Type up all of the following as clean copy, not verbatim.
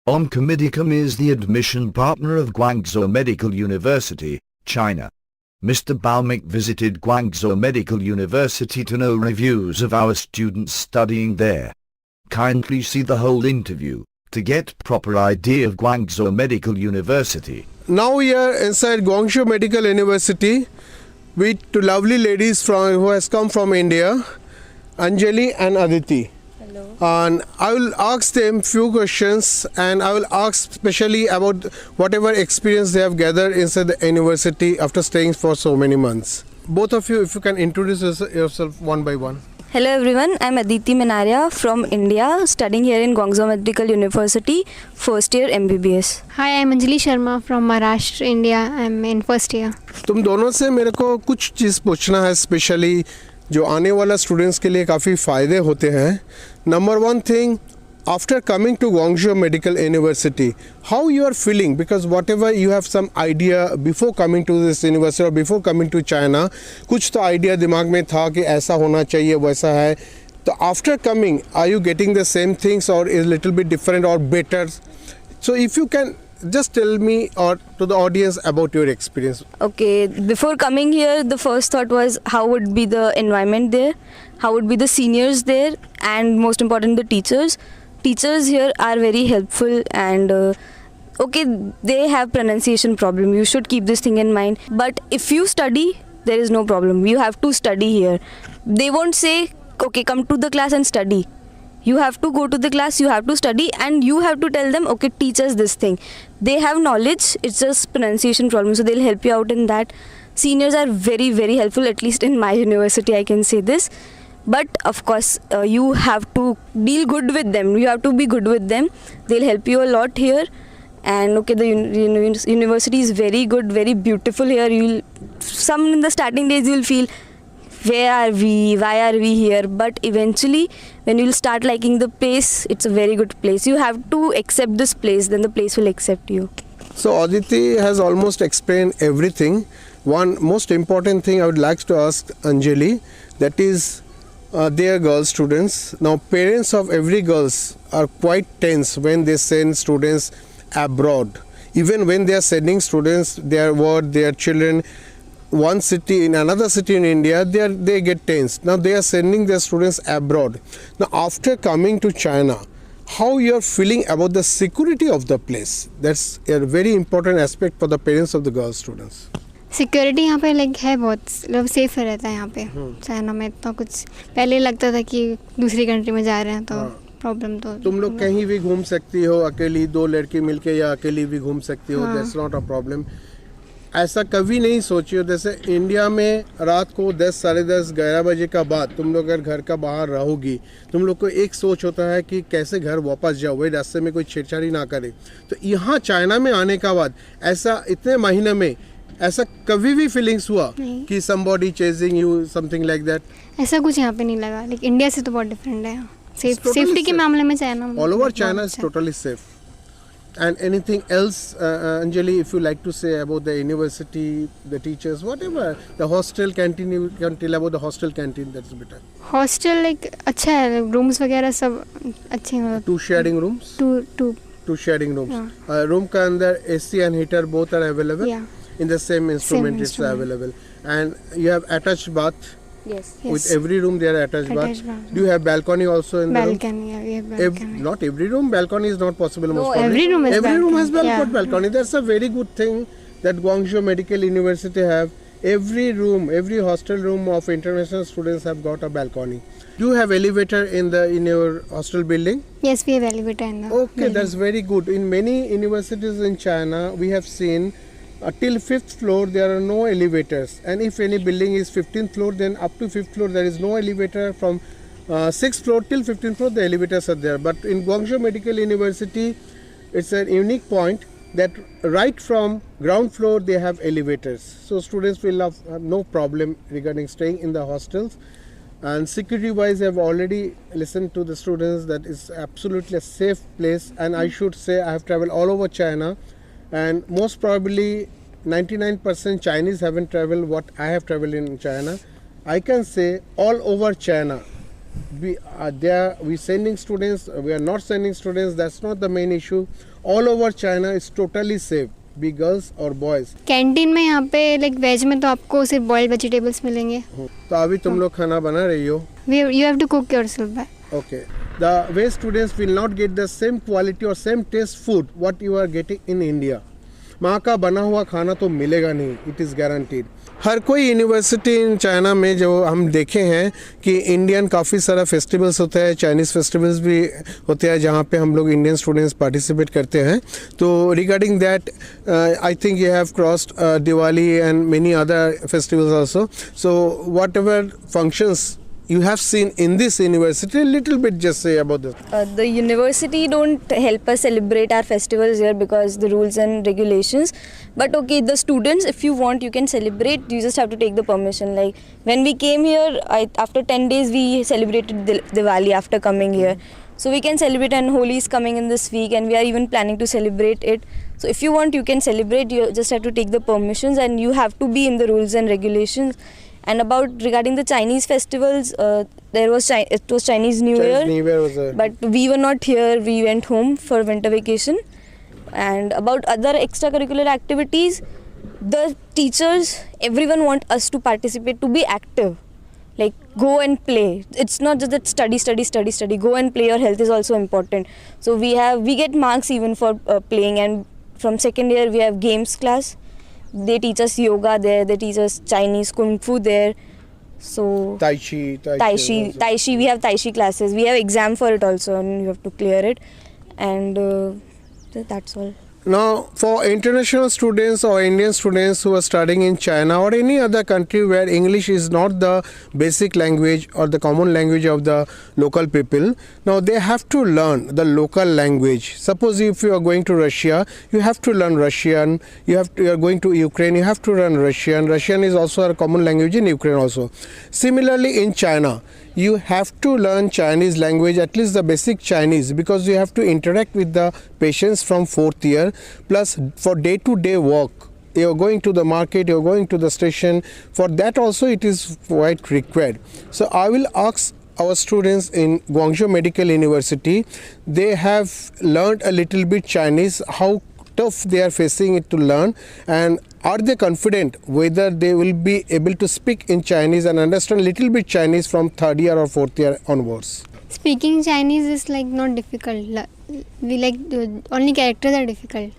Omkar Medicom is the admission partner of Guangzhou Medical University, China. Mr. Bhaumik visited Guangzhou Medical University to know reviews of our students studying there. Kindly see the whole interview to get proper idea of Guangzhou Medical University. Now we are inside Guangzhou Medical University with two lovely ladies who has come from India, Anjali and Aditi. Hello. And I will ask them few questions, and I will ask specially about whatever experience they have gathered inside the university after staying for so many months. Both of you, if you can introduce yourself one by one. Hello everyone, I'm Aditi Menaria from India, studying here in Guangzhou Medical University, first year MBBS. Hi, I'm Anjali Sharma from Maharashtra, India. I'm in first year. तुम दोनों से मेरे को कुछ चीज़ पूछना है, specially जो आने वाला स्टूडेंट्स के लिए काफ़ी फ़ायदे होते हैं. Number one thing, after coming to Guangzhou Medical University, how you are feeling? Because whatever you have some idea before coming to this university or before coming to China, कुछ तो idea दिमाग में था कि ऐसा होना चाहिए, वैसा है. तो after coming, are you getting the same things or is little bit different or better? So if you can just tell me or to the audience about your experience. Okay, before coming here, the first thought was how would be the environment there, how would be the seniors there, and most important the teachers. Teachers here are very helpful, and okay, they have pronunciation problem. You should keep this thing in mind. But if you study, there is no problem. You have to study here. They won't say, okay, come to the class and study. You have to go to the class, you have to study, and you have to tell them, okay, teach us this thing. They have knowledge, it's just pronunciation problem, so they'll help you out in that. Seniors are very, very helpful, at least in my university, I can say this. But of course, you have to deal good with them. You have to be good with them. They'll help you a lot here. And okay, the university is very good, very beautiful here. Some in the starting days you'll feel, where are we? Why are we here? But eventually, when you'll start liking the place, it's a very good place. You have to accept this place, then the place will accept you. So Aditi has almost explained everything. One most important thing I would like to ask Anjali, that is, they are girl students. Now parents of every girls are quite tense when they send students abroad. Even when they are sending students, their children, one city in another city in India, they get tense. Now they are sending their students abroad. Now after coming to China, how you are feeling about the security of the place? That's a very important aspect for the parents of the girl students. Security यहाँ पे like है, बहुत मतलब safe रहता है यहाँ पे. China में इतना कुछ पहले लगता था कि दूसरी कंट्री में जा रहे हैं तो प्रॉब्लम. तो तुम लोग कहीं भी घूम सकती हो, अकेली दो लड़की मिलके या अकेली भी घूम सकती हो. That's not a problem. ऐसा कभी नहीं सोचियो जैसे इंडिया में रात को 10, साढ़े 10, 11 बजे का बाद तुम लोग अगर घर का बाहर रहोगी, तुम लोग को एक सोच होता है कि कैसे घर वापस जाओ, वही रास्ते में कोई छेड़छाड़ी ना करे. तो यहाँ चाइना में आने का बाद ऐसा इतने महीने में ऐसा कभी भी फीलिंग्स हुआ कि somebody chasing you, something like that? ऐसा कुछ यहाँ पे नहीं लगा. लाइक इंडिया से तो बहुत डिफरेंट है. सेफ्टी के मामले में China all over China is totally safe. And anything else, Anjali, if you like to say about the university, the teachers, whatever, the hostel canteen, you can tell about the hostel canteen, that's better. Hostel like अच्छा है, rooms वगैरह सब अच्छे हैं. Two sharing rooms? Two sharing rooms. Room का अंदर AC and heater both are available? Yeah. In the same instrument it's available. And you have attached bath? Yes. With every room there are attached bath. Do you have balcony also in the room? balcony, yeah, we have balcony. Not every room balcony is not possible. No, every room has balcony. That's a very good thing that Guangzhou Medical University have. Every room, every hostel room of international students have got a balcony. Do you have elevator in your hostel building? Yes, we have elevator in the building. That's very good. In many universities in China, we have seen till 5th floor there are no elevators, and if any building is 15th floor, then up to 5th floor there is no elevator. From 6th floor till 15th floor the elevators are there. But in Guangzhou Medical University, it's a unique point that right from ground floor they have elevators, so students will have no problem regarding staying in the hostels. And security wise, I have already listened to the students that it's absolutely a safe place. And I should say I have traveled all over China, and most probably 99% Chinese haven't traveled what I have traveled in China. I can say all over China, we sending students, we are not sending students, that's not the main issue. All over China is totally safe, be girls or boys. Canteen में यहाँ पे like veg में तो आपको सिर्फ boiled vegetables मिलेंगे. तो अभी तुम लोग खाना बना रही हो? You have to cook yourself. Okay. The way students will not get the same quality or same taste food what you are getting in India. माँ का बना हुआ खाना तो मिलेगा नहीं, it is guaranteed. हर कोई यूनिवर्सिटी इन चाइना में जो हम देखे हैं कि इंडियन काफ़ी सारा फेस्टिवल्स होता है, चाइनीज़ फेस्टिवल्स भी होते हैं जहाँ पे हम लोग इंडियन स्टूडेंट्स पार्टिसिपेट करते हैं. तो regarding that I think you have crossed Diwali and many other festivals also. So what ever functions you have seen in this university, a little bit just say about this. The university don't help us celebrate our festivals here because the rules and regulations. But okay, the students, if you want, you can celebrate. You just have to take the permission. Like when we came here, after 10 days, we celebrated Diwali after coming here. So we can celebrate, and Holi is coming in this week, and we are even planning to celebrate it. So if you want, you can celebrate. You just have to take the permissions, and you have to be in the rules and regulations. And regarding the Chinese festivals, it was Chinese New Year was but we were not here. We went home for winter vacation. And about other extracurricular activities, the teachers, everyone want us to participate, to be active. Like go and play. It's not just that study. Go and play. Your health is also important. So we get marks even for playing. And from second year we have games class. They teach us yoga there, they teach us Chinese Kung Fu there. So Tai Chi, we have Tai Chi classes. We have exam for it also, and you have to clear it. And that's all. Now, for international students or Indian students who are studying in China or any other country where English is not the basic language or the common language of the local people, now they have to learn the local language. Suppose if you are going to Russia, you have to learn Russian. You are going to Ukraine, you have to learn Russian. Russian is also a common language in Ukraine also. Similarly, in China, you have to learn Chinese language, at least the basic Chinese, because you have to interact with the patients from 4th year. Plus, for day-to-day work, you're going to the market, you're going to the station. For that also, it is quite required. So I will ask our students in Guangzhou Medical University, they have learned a little bit Chinese, how tough they are facing it to learn, and are they confident whether they will be able to speak in Chinese and understand a little bit Chinese from 3rd year or 4th year onwards. Speaking Chinese is like not difficult. We like only characters are difficult.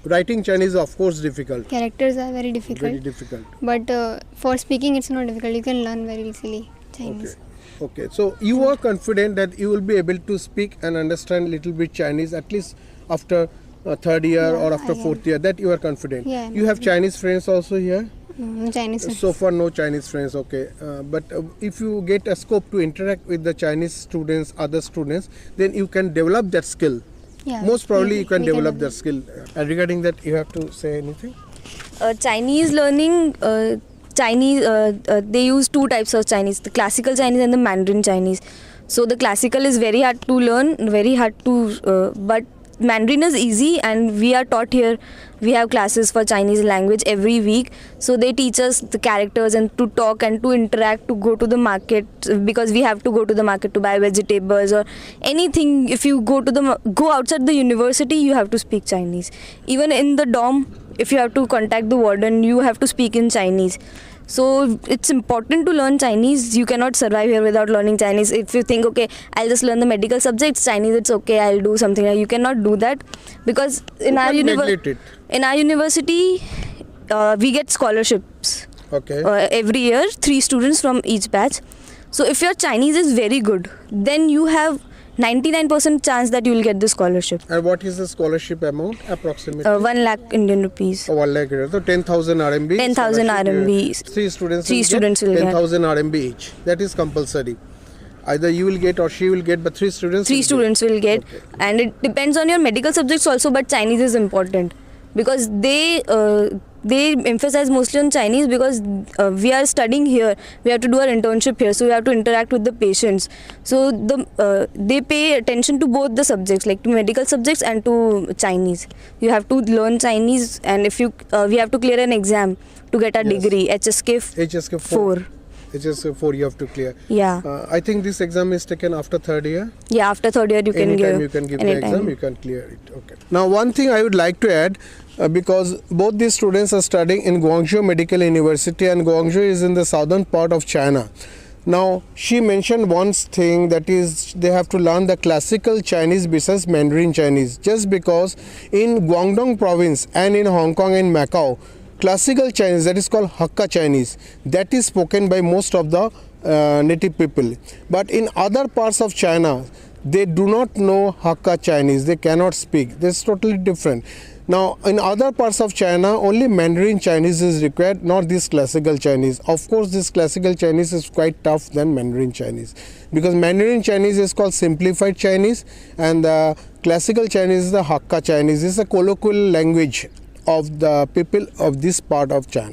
Writing Chinese is of course difficult. Characters are very difficult. Very difficult. But for speaking it's not difficult. You can learn very easily Chinese. Okay. So you are confident that you will be able to speak and understand a little bit Chinese at least after 3rd year or after 4th year, that you are confident. Yeah, you have Chinese friends also here? No Chinese friends. So far no Chinese friends, okay. But if you get a scope to interact with the Chinese students, other students, then you can develop that skill. Yeah, most probably you can develop that skill. And regarding that, you have to say anything? Chinese learning, they use two types of Chinese, the classical Chinese and the Mandarin Chinese. So the classical is very hard to learn, but Mandarin is easy, and we are taught here. We have classes for Chinese language every week. So they teach us the characters and to talk and to interact, to go to the market, because we have to go to the market to buy vegetables or anything. If you go outside the university, you have to speak Chinese. Even in the dorm, if you have to contact the warden, you have to speak in Chinese. So it's important to learn Chinese. You cannot survive here without learning Chinese. If you think, okay, I'll just learn the medical subjects, Chinese, it's okay, I'll do something. You cannot do that, because in our university, we get scholarships. Okay. Every year, 3 students from each batch. So if your Chinese is very good, then you have 99% chance that you will get the scholarship. And what is the scholarship amount approximately? 1 lakh Indian rupees. 1 lakh. So 10,000 RMB. 10,000 RMB. 3 students will get 10,000 RMB each. That is compulsory. Either you will get or she will get, but 3 students. 3 students will get. Okay. And it depends on your medical subjects also, but Chinese is important, because they emphasize mostly on Chinese, because we are studying here, we have to do our internship here, so we have to interact with the patients. So they pay attention to both the subjects, like to medical subjects and to Chinese. You have to learn Chinese, and if we have to clear an exam to get our degree, HSK 4. HS4 you have to clear. Yeah. I think this exam is taken after third year. Yeah, after third year you can Anytime give. you can give the anytime. exam, you can clear it. Okay. Now one thing I would like to add, because both these students are studying in Guangzhou Medical University, and Guangzhou is in the southern part of China. Now she mentioned one thing, that is they have to learn the classical Chinese besides Mandarin Chinese, just because in Guangdong province and in Hong Kong and Macau, classical Chinese, that is called Hakka Chinese, that is spoken by most of the native people. But in other parts of China, they do not know Hakka Chinese, they cannot speak. This is totally different. Now in other parts of China, only Mandarin Chinese is required, not this classical Chinese. Of course this classical Chinese is quite tough than Mandarin Chinese, because Mandarin Chinese is called simplified Chinese, and the classical Chinese is the Hakka Chinese. This is a colloquial language of the people of this part of China.